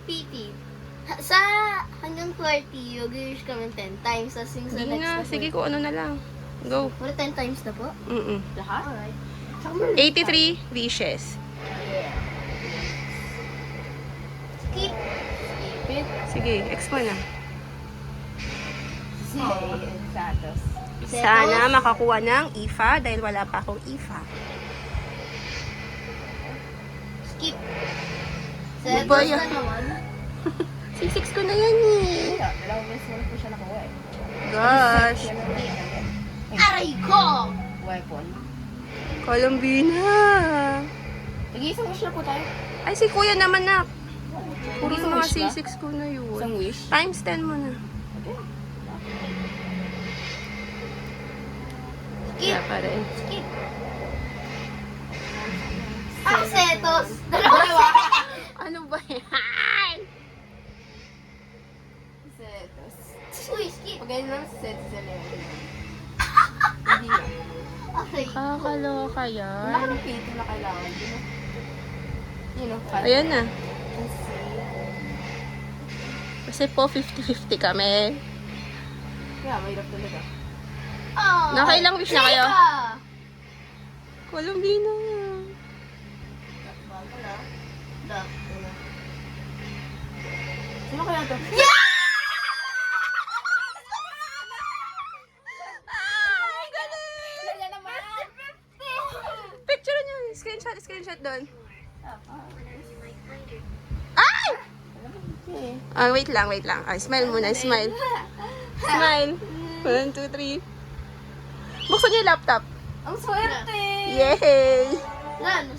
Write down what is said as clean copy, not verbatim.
PT. Sa hanggang 40, mag-wish kami 10 times. Tapos yung sa Hindi next nga. na Sige, kung ano na lang. Go. Wala 10 times na po? Lahat? Alright. 83 wishes. Skip. Skip it. Sige, X mo na. Satos. Sana makakuha ng IFA dahil wala pa akong IFA. Skip. Ano Setos ba yan? na naman. C6 ko na yan eh. Dalawang beses mo na po siya nakuha eh. Gosh. Aray ko! Weapon. Columbina. Nag-iisang wish na po tayo. Ay, si kuya naman na. Puro Isang mga wish ba? C6 ko na yun. Isang wish? Times 10 mo na. Skip. Kaya pa rin. Skip. Setos. Dalawa. Ano ba yan? Setos. Uy, skip. Pag ganyan lang si Setos sa level. Hindi na. Aray ko. Kakaloka Wala yan. ka ng pito na kailangan. You know, fun. Ayan na. Let's see. Kasi po 50-50 kami. Kaya, mahirap talaga. Oh, Nakailang wish na kayo? Teka. Columbina. Bago na. Duck. Sino kaya to? Ay, galing! Wala naman! Picture nyo. Screenshot doon. Okay. Ah, wait lang. Ay, smile muna, smile. Smile. 1, 2, 3. Buksan niyo yung laptop. Ang swerte! Yay! Lan,